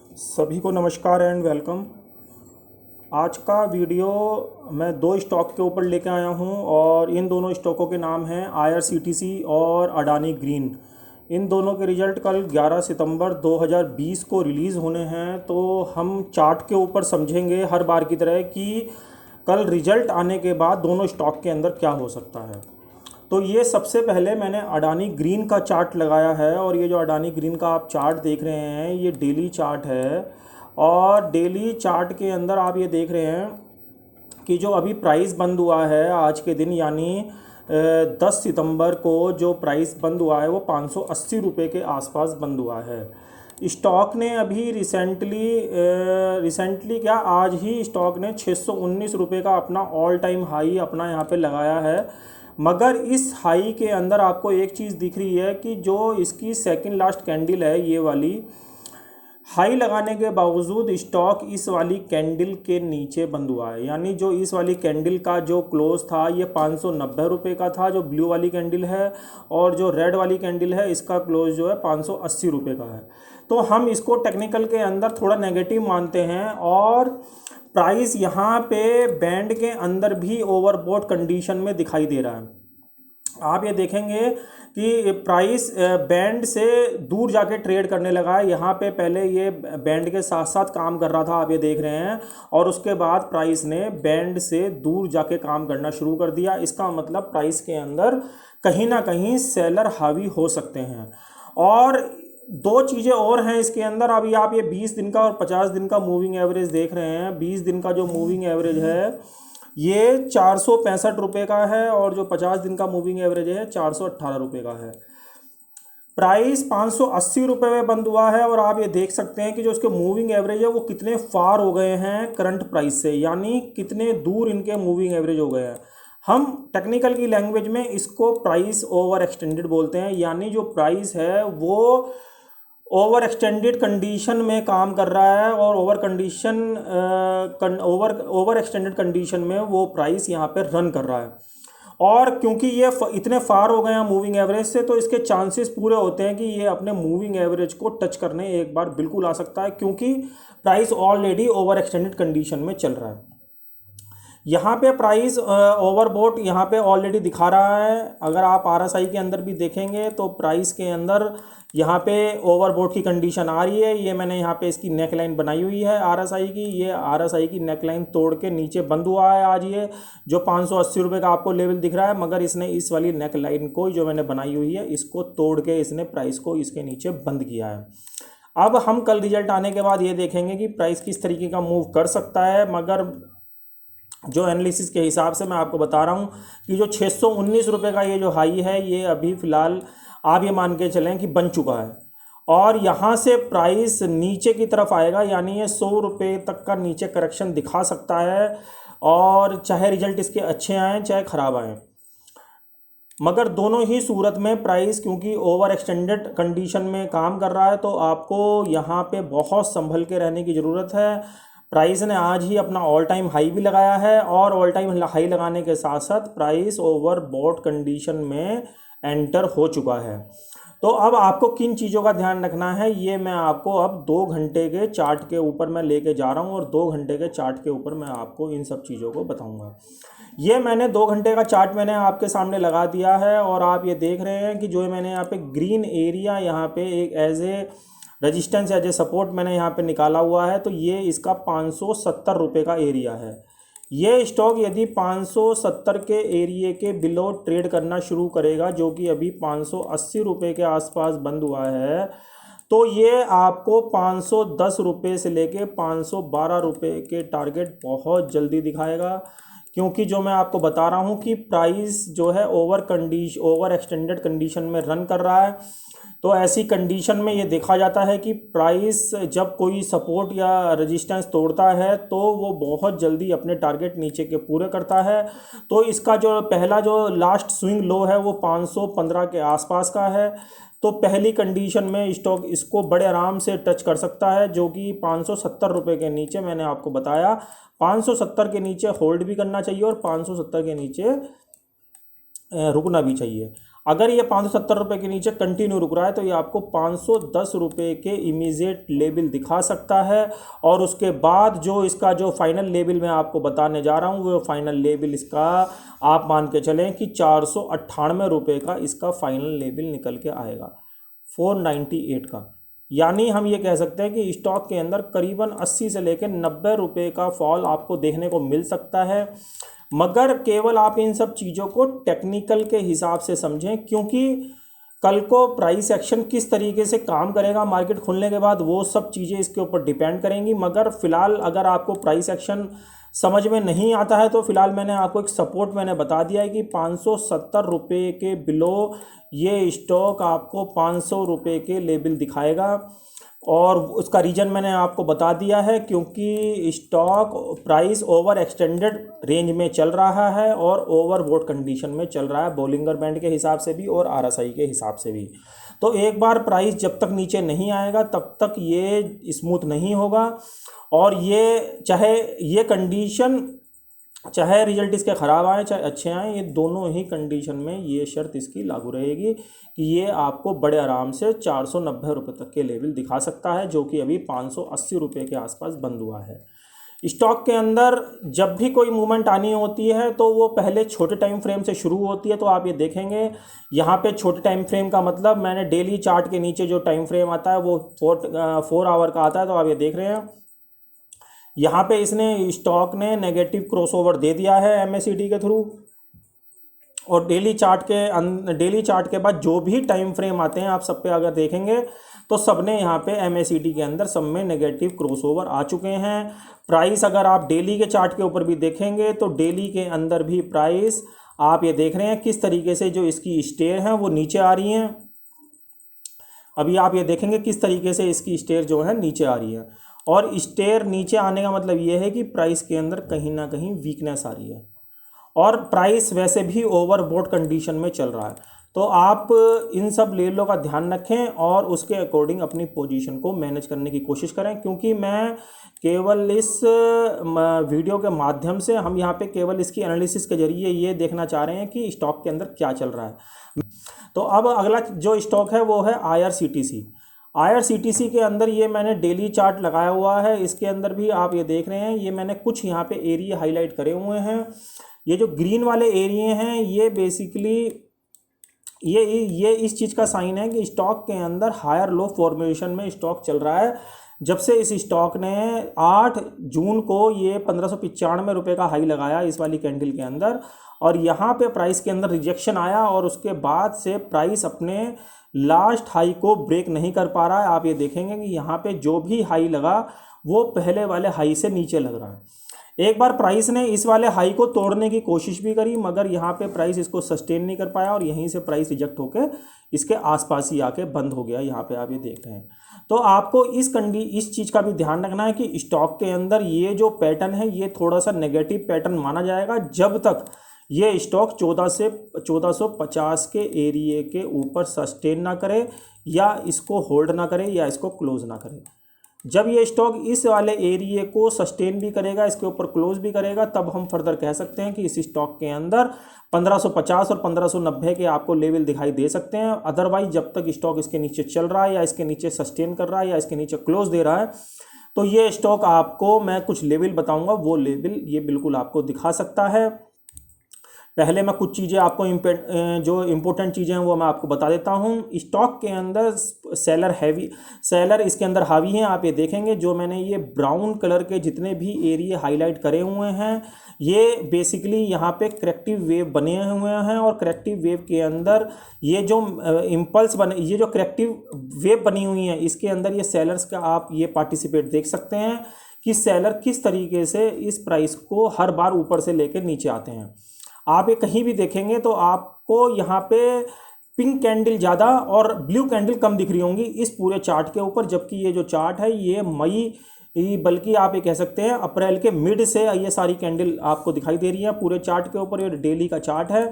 सभी को नमस्कार एंड वेलकम। आज का वीडियो मैं दो स्टॉक के ऊपर लेके आया हूं और इन दोनों स्टॉकों के नाम हैं IRCTC और अडानी ग्रीन। इन दोनों के रिज़ल्ट कल 11 सितंबर 2020 को रिलीज़ होने हैं, तो हम चार्ट के ऊपर समझेंगे हर बार की तरह कि कल रिज़ल्ट आने के बाद दोनों स्टॉक के अंदर क्या हो सकता है। तो ये सबसे पहले मैंने अडानी ग्रीन का चार्ट लगाया है और ये जो अडानी ग्रीन का आप चार्ट देख रहे हैं ये डेली चार्ट है। और डेली चार्ट के अंदर आप ये देख रहे हैं कि जो अभी प्राइस बंद हुआ है आज के दिन, यानी 10 सितंबर को जो प्राइस बंद हुआ है वो 580 रुपये के आसपास बंद हुआ है। स्टॉक ने अभी रिसेंटली क्या आज ही स्टॉक ने 619 रुपये का अपना ऑल टाइम हाई अपना यहाँ पे लगाया है। मगर इस हाई के अंदर आपको एक चीज़ दिख रही है कि जो इसकी सेकंड लास्ट कैंडल है, ये वाली हाई लगाने के बावजूद स्टॉक इस वाली कैंडल के नीचे बंद हुआ है। यानी जो इस वाली कैंडल का जो क्लोज था ये 590 रुपये का था, जो ब्लू वाली कैंडल है, और जो रेड वाली कैंडल है इसका क्लोज जो है 580 रुपये का है। तो हम इसको टेक्निकल के अंदर थोड़ा नेगेटिव मानते हैं और प्राइस यहाँ पे बैंड के अंदर भी ओवरबॉट कंडीशन में दिखाई दे रहा है। आप ये देखेंगे कि प्राइस बैंड से दूर जाके ट्रेड करने लगा है। यहाँ पे पहले ये बैंड के साथ साथ काम कर रहा था, आप ये देख रहे हैं, और उसके बाद प्राइस ने बैंड से दूर जाके काम करना शुरू कर दिया। इसका मतलब प्राइस के अंदर कहीं ना कहीं सेलर हावी हो सकते हैं। और दो चीज़ें और हैं इसके अंदर। अभी आप ये 20 दिन का और 50 दिन का मूविंग एवरेज देख रहे हैं। 20 दिन का जो मूविंग एवरेज है ये 465 रुपये का है और जो 50 दिन का मूविंग एवरेज है 418 रुपये का है। प्राइस 580 रुपये में बंद हुआ है और आप ये देख सकते हैं कि जो उसके मूविंग एवरेज है वो कितने फार हो गए हैं करंट प्राइस से, यानी कितने दूर इनके मूविंग एवरेज हो गए हैं। हम टेक्निकल की लैंग्वेज में इसको प्राइस ओवर एक्सटेंडेड बोलते हैं, यानी जो प्राइस है वो ओवर एक्सटेंडेड कंडीशन में काम कर रहा है और ओवर एक्सटेंडेड कंडीशन में वो प्राइस यहाँ पे रन कर रहा है। और क्योंकि ये इतने फार हो गए हैं मूविंग एवरेज से, तो इसके चांसेस पूरे होते हैं कि ये अपने मूविंग एवरेज को टच करने एक बार बिल्कुल आ सकता है, क्योंकि price already over extended condition में चल रहा है। यहाँ पे प्राइस ओवरबॉट यहाँ पे ऑलरेडी दिखा रहा है। अगर आप RSI के अंदर भी देखेंगे तो प्राइस के अंदर यहाँ पे ओवरबॉट की कंडीशन आ रही है। ये मैंने यहाँ पे इसकी नेक लाइन बनाई हुई है RSI की। ये RSI की नेक लाइन तोड़ के नीचे बंद हुआ है आज, ये जो 580 रुपये का आपको लेवल दिख रहा है। मगर इसने इस वाली नेक लाइन को जो मैंने बनाई हुई है इसको तोड़ के इसने प्राइस को इसके नीचे बंद किया है। अब हम कल रिजल्ट आने के बाद ये देखेंगे कि प्राइस किस तरीके का मूव कर सकता है। मगर जो एनालिसिस के हिसाब से मैं आपको बता रहा हूँ कि जो 619 रुपये का ये जो हाई है ये अभी फ़िलहाल आप ये मान के चलें कि बन चुका है और यहाँ से प्राइस नीचे की तरफ आएगा, यानी ये 100 रुपये तक का नीचे करेक्शन दिखा सकता है। और चाहे रिजल्ट इसके अच्छे आएँ चाहे ख़राब आएँ, मगर दोनों ही सूरत में प्राइस क्योंकि ओवर एक्सटेंडेड कंडीशन में काम कर रहा है, तो आपको यहाँ पे बहुत संभल के रहने की ज़रूरत है। प्राइस ने आज ही अपना ऑल टाइम हाई भी लगाया है और ऑल टाइम हाई लगाने के साथ साथ प्राइस ओवरबॉट कंडीशन में एंटर हो चुका है। तो अब आपको किन चीज़ों का ध्यान रखना है ये मैं आपको अब 2 घंटे के चार्ट के ऊपर मैं लेके जा रहा हूँ और 2 घंटे के चार्ट के ऊपर मैं आपको इन सब चीज़ों को बताऊँगा। ये मैंने 2 घंटे का चार्ट मैंने आपके सामने लगा दिया है और आप ये देख रहे हैं कि जो मैंने यहाँ पे ग्रीन एरिया यहाँ पे एक as a resistance as a support मैंने यहाँ पे निकाला हुआ है। तो ये इसका 570 रुपये का एरिया है। ये स्टॉक यदि 570 के एरिए के बिलो ट्रेड करना शुरू करेगा, जो कि अभी 580 रुपये के आसपास बंद हुआ है, तो ये आपको 510 रुपये से लेके 512 रुपये के टारगेट बहुत जल्दी दिखाएगा। क्योंकि जो मैं आपको बता रहा हूँ कि प्राइस जो है ओवर एक्सटेंडेड कंडीशन में रन कर रहा है, तो ऐसी कंडीशन में ये देखा जाता है कि प्राइस जब कोई सपोर्ट या रेजिस्टेंस तोड़ता है तो वो बहुत जल्दी अपने टारगेट नीचे के पूरे करता है। तो इसका जो पहला जो लास्ट स्विंग लो है वो 515 के आसपास का है। तो पहली कंडीशन में स्टॉक इसको बड़े आराम से टच कर सकता है, जो कि 570 रुपये के नीचे मैंने आपको बताया 570 के नीचे होल्ड भी करना चाहिए और 570 के नीचे रुकना भी चाहिए। अगर ये 570 रुपये के नीचे कंटिन्यू रुक रहा है तो ये आपको 510 रुपये के इमीडिएट लेवल दिखा सकता है। और उसके बाद जो इसका जो फाइनल लेवल मैं आपको बताने जा रहा हूँ वो फाइनल लेवल इसका आप मान के चलें कि 498 रुपये का इसका फाइनल लेवल निकल के आएगा 498 का। यानी हम ये कह सकते हैं कि स्टॉक के अंदर करीबन 80 से लेकर 90 रुपये का फॉल आपको देखने को मिल सकता है। मगर केवल आप इन सब चीज़ों को टेक्निकल के हिसाब से समझें, क्योंकि कल को प्राइस एक्शन किस तरीके से काम करेगा मार्केट खुलने के बाद वो सब चीज़ें इसके ऊपर डिपेंड करेंगी। मगर फ़िलहाल अगर आपको प्राइस एक्शन समझ में नहीं आता है तो फ़िलहाल मैंने आपको एक सपोर्ट मैंने बता दिया है कि 570 रुपये के बिलो ये स्टॉक आपको 500 रुपये के लेवल दिखाएगा। और उसका रीज़न मैंने आपको बता दिया है, क्योंकि stock price over extended range में चल रहा है और ओवरबॉट कंडीशन में चल रहा है, बोलिंगर बैंड के हिसाब से भी और आरएसआई के हिसाब से भी। तो एक बार प्राइस जब तक नीचे नहीं आएगा तब तक ये स्मूथ नहीं होगा। और ये चाहे ये कंडीशन चाहे रिजल्ट इसके ख़राब आए चाहे अच्छे आए, ये दोनों ही कंडीशन में ये शर्त इसकी लागू रहेगी कि ये आपको बड़े आराम से 490 रुपये तक के लेवल दिखा सकता है, जो कि अभी 580 रुपये के आसपास बंद हुआ है। स्टॉक के अंदर जब भी कोई मूवमेंट आनी होती है तो वो पहले छोटे टाइम फ्रेम से शुरू होती है। तो आप ये देखेंगे यहाँ पे छोटे टाइम फ्रेम का मतलब मैंने डेली चार्ट के नीचे जो टाइम फ्रेम आता है वो 4 आवर का आता है। तो आप ये देख रहे हैं यहाँ पे इसने स्टॉक ने नेगेटिव क्रॉसओवर दे दिया है एमएसीडी के थ्रू। और डेली चार्ट के बाद जो भी टाइम फ्रेम आते हैं आप सब पे अगर देखेंगे तो सब ने यहाँ पे एमएसीडी के अंदर सब में नेगेटिव क्रॉसओवर आ चुके हैं। प्राइस अगर आप डेली के चार्ट के ऊपर भी देखेंगे तो डेली के अंदर भी प्राइस आप ये देख रहे हैं किस तरीके से जो इसकी स्टेयर हैं वो नीचे आ रही हैं। अभी आप ये देखेंगे किस तरीके से इसकी स्टेयर जो है नीचे आ रही है। और स्टेयर नीचे आने का मतलब ये है कि प्राइस के अंदर कहीं ना कहीं वीकनेस आ रही है और प्राइस वैसे भी ओवरबॉट कंडीशन में चल रहा है। तो आप इन सब लेवलों का ध्यान रखें और उसके अकॉर्डिंग अपनी पोजीशन को मैनेज करने की कोशिश करें, क्योंकि मैं केवल इस वीडियो के माध्यम से हम यहाँ पे केवल इसकी एनालिसिस के जरिए ये देखना चाह रहे हैं कि स्टॉक के अंदर क्या चल रहा है। तो अब अगला जो स्टॉक है वो है IRCTC के अंदर ये मैंने डेली चार्ट लगाया हुआ है। इसके अंदर भी आप ये देख रहे हैं ये मैंने कुछ यहाँ पे एरिया हाईलाइट करे हुए हैं। ये जो ग्रीन वाले एरिया हैं ये बेसिकली ये इस चीज़ का साइन है कि स्टॉक के अंदर हायर लो फॉर्मेशन में स्टॉक चल रहा है। जब से इस स्टॉक ने 8 जून को ये 1595 रुपये का हाई लगाया इस वाली कैंडल के अंदर, और यहाँ पे प्राइस के अंदर रिजेक्शन आया और उसके बाद से प्राइस अपने लास्ट हाई को ब्रेक नहीं कर पा रहा है। आप ये देखेंगे कि यहाँ पे जो भी हाई लगा वो पहले वाले हाई से नीचे लग रहा है। एक बार प्राइस ने इस वाले हाई को तोड़ने की कोशिश भी करी मगर यहाँ पे प्राइस इसको सस्टेन नहीं कर पाया और यहीं से प्राइस रिजेक्ट होकर इसके आसपास ही आके बंद हो गया। यहाँ पे आप ये देख रहे हैं। तो आपको इस चीज़ का भी ध्यान रखना है कि स्टॉक के अंदर ये जो पैटर्न है ये थोड़ा सा नेगेटिव पैटर्न माना जाएगा जब तक ये स्टॉक 1450 के एरिए के ऊपर सस्टेन ना करे या इसको होल्ड ना करे या इसको क्लोज ना करे। जब ये स्टॉक इस वाले एरिए को सस्टेन भी करेगा, इसके ऊपर क्लोज भी करेगा, तब हम फर्दर कह सकते हैं कि इस स्टॉक के अंदर 1550 और 1590 के आपको लेवल दिखाई दे सकते हैं। अदरवाइज जब तक स्टॉक इसके नीचे चल रहा है या इसके नीचे सस्टेन कर रहा है या इसके नीचे क्लोज दे रहा है तो ये स्टॉक आपको मैं कुछ लेवल बताऊंगा, वो लेवल ये बिल्कुल आपको दिखा सकता है। पहले मैं कुछ चीज़ें आपको जो इम्पोर्टेंट चीज़ें हैं वो मैं आपको बता देता हूँ। स्टॉक के अंदर सेलर इसके अंदर हावी हैं। आप ये देखेंगे जो मैंने ये ब्राउन कलर के जितने भी एरिया हाईलाइट करे हुए हैं ये बेसिकली यहाँ पे करेक्टिव वेव बने हुए हैं और करेक्टिव वेव के अंदर ये जो इम्पल्स बने, ये जो करेक्टिव वेव बनी हुई है इसके अंदर ये सेलर्स का आप ये पार्टिसिपेट देख सकते हैं कि सेलर किस तरीके से इस प्राइस को हर बार ऊपर से लेकर नीचे आते हैं। आप ये कहीं भी देखेंगे तो आपको यहाँ पे पिंक कैंडल ज़्यादा और ब्लू कैंडल कम दिख रही होंगी इस पूरे चार्ट के ऊपर, जबकि ये जो चार्ट है ये मई बल्कि आप ये कह सकते हैं अप्रैल के मिड से ये सारी कैंडल आपको दिखाई दे रही हैं पूरे चार्ट के ऊपर। ये डेली का चार्ट है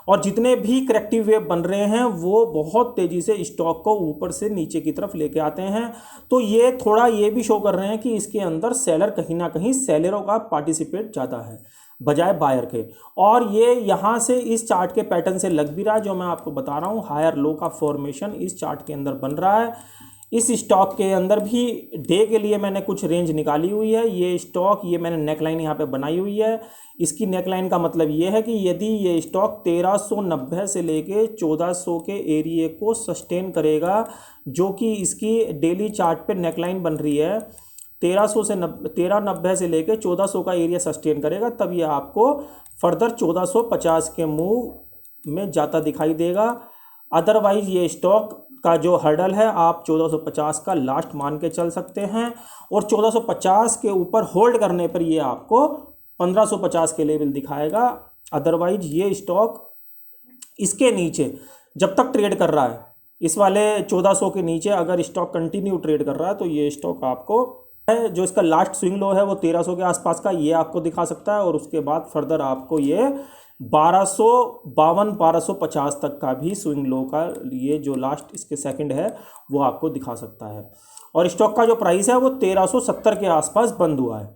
और जितने भी करेक्टिव वेव बन रहे हैं वो बहुत तेज़ी से स्टॉक को ऊपर से नीचे की तरफ लेके आते हैं। तो ये थोड़ा ये भी शो कर रहे हैं कि इसके अंदर सेलर कहीं ना कहीं सेलरों का पार्टिसिपेट ज़्यादा है। बजाय बायर के। और ये यहाँ से इस चार्ट के पैटर्न से लग भी रहा है, जो मैं आपको बता रहा हूँ हायर लो का फॉर्मेशन इस चार्ट के अंदर बन रहा है। इस स्टॉक के अंदर भी डे के लिए मैंने कुछ रेंज निकाली हुई है। ये स्टॉक, ये मैंने नेकलाइन यहाँ पे बनाई हुई है। इसकी नेकलाइन का मतलब ये है कि यदि ये स्टॉक 1390 से लेके 1400 के एरिए को सस्टेन करेगा, जो कि इसकी डेली चार्ट पे नेकलाइन बन रही है, 1390 से लेके 1400 का एरिया सस्टेन करेगा, तब ये आपको फर्दर 1450 के मूव में जाता दिखाई देगा। अदरवाइज ये स्टॉक का जो हर्डल है आप 1450 का लास्ट मान के चल सकते हैं, और 1450 के ऊपर होल्ड करने पर ये आपको 1550 के लेवल दिखाएगा। अदरवाइज ये स्टॉक इसके नीचे जब तक ट्रेड कर रहा है, इस वाले 1400 के नीचे अगर स्टॉक कंटिन्यू ट्रेड कर रहा है, तो ये स्टॉक आपको है जो इसका लास्ट स्विंग लो है वो 1300 के आसपास का ये आपको दिखा सकता है, और उसके बाद फर्दर आपको ये 1250 तक का भी स्विंग लो का ये जो लास्ट इसके सेकंड है वो आपको दिखा सकता है। और स्टॉक का जो प्राइस है वो 1370 के आसपास बंद हुआ है।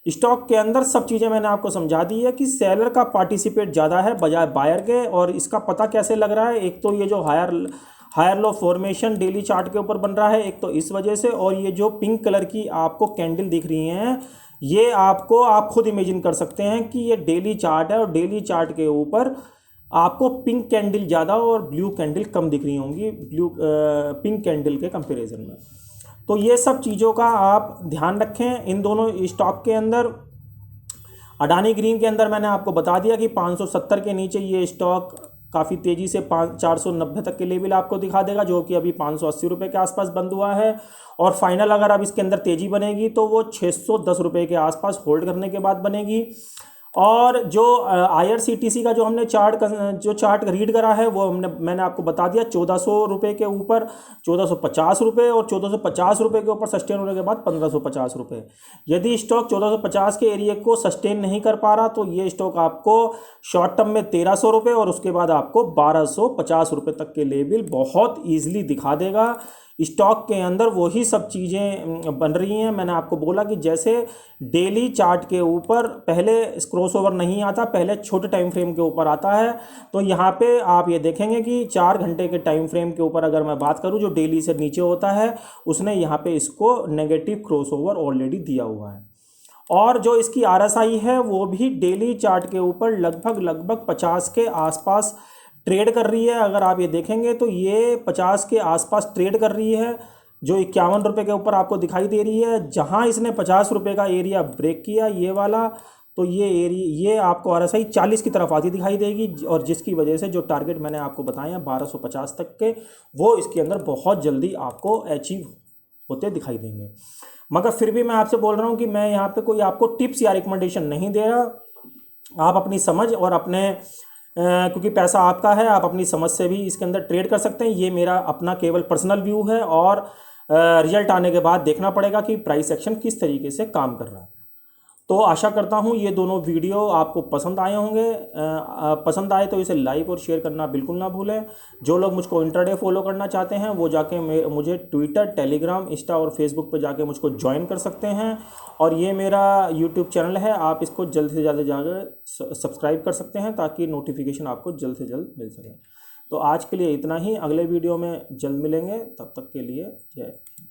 स्टॉक के अंदर सब चीज़ें मैंने आपको समझा दी है कि सेलर का पार्टिसिपेट ज़्यादा है बजाय बायर के। और इसका पता कैसे लग रहा है, एक तो ये जो higher low formation daily chart के ऊपर बन रहा है, एक तो इस वजह से, और ये जो पिंक कलर की आपको कैंडल दिख रही हैं, ये आपको आप खुद इमेजिन कर सकते हैं कि ये डेली चार्ट है, और डेली चार्ट के ऊपर आपको पिंक कैंडल ज़्यादा और ब्लू कैंडल कम दिख रही होंगी पिंक कैंडल के कंपैरिजन में। तो ये सब चीज़ों का आप ध्यान रखें इन दोनों स्टॉक के अंदर। अडानी ग्रीन के अंदर मैंने आपको बता दिया कि 570 के नीचे ये स्टॉक काफ़ी तेज़ी से 490 तक के लेवल आपको दिखा देगा, जो कि अभी 580 रुपये के आसपास बंद हुआ है। और फाइनल अगर अब इसके अंदर तेज़ी बनेगी तो वो 610 रुपये के आसपास होल्ड करने के बाद बनेगी। और जो IRCTC का जो हमने चार्ट रीड करा है वो मैंने आपको बता दिया 1400 रुपये के ऊपर 1450 रुपये, और 1450 रुपये के ऊपर सस्टेन होने के बाद 1550 रुपये। यदि स्टॉक 1450 के एरिया को सस्टेन नहीं कर पा रहा तो ये स्टॉक आपको शॉर्ट टर्म में 1300 रुपये और उसके बाद आपको 1250 रुपये तक के लेवल बहुत ईजिली दिखा देगा। स्टॉक के अंदर वही सब चीज़ें बन रही हैं। मैंने आपको बोला कि जैसे डेली चार्ट के ऊपर पहले क्रॉसओवर नहीं आता, पहले छोटे टाइम फ्रेम के ऊपर आता है, तो यहाँ पे आप ये देखेंगे कि 4 घंटे के टाइम फ्रेम के ऊपर अगर मैं बात करूँ जो डेली से नीचे होता है, उसने यहाँ पे इसको नेगेटिव क्रॉसओवर ऑलरेडी दिया हुआ है। और जो इसकी RSI है वो भी डेली चार्ट के ऊपर लगभग 50 के आसपास ट्रेड कर रही है। अगर आप ये देखेंगे तो ये 50 के आसपास ट्रेड कर रही है, जो 51 रुपये के ऊपर आपको दिखाई दे रही है। जहां इसने 50 रुपये का एरिया ब्रेक किया ये वाला, तो ये आपको RSI 40 की तरफ आती दिखाई देगी, और जिसकी वजह से जो टारगेट मैंने आपको बताए हैं 1250 तक के, वो इसके अंदर बहुत जल्दी आपको अचीव होते दिखाई देंगे। मगर फिर भी मैं आपसे बोल रहा हूँ कि मैं यहाँ पे कोई आपको टिप्स या रिकमेंडेशन नहीं दे रहा। आप अपनी समझ और अपने क्योंकि पैसा आपका है, आप अपनी समझ से भी इसके अंदर ट्रेड कर सकते हैं। ये मेरा अपना केवल पर्सनल व्यू है, और रिजल्ट आने के बाद देखना पड़ेगा कि प्राइस एक्शन किस तरीके से काम कर रहा है। तो आशा करता हूँ ये दोनों वीडियो आपको पसंद आए होंगे। पसंद आए तो इसे लाइक और शेयर करना बिल्कुल ना भूलें। जो लोग मुझको इंट्राडे फॉलो करना चाहते हैं वो जाके मुझे ट्विटर, टेलीग्राम, इंस्टा और फेसबुक पे जाके मुझको ज्वाइन कर सकते हैं। और ये मेरा यूट्यूब चैनल है, आप इसको जल्द से ज़्यादा जाकर सब्सक्राइब कर सकते हैं ताकि नोटिफिकेशन आपको जल्द से जल्द मिल सके। तो आज के लिए इतना ही, अगले वीडियो में जल्द मिलेंगे, तब तक के लिए जय हिंद।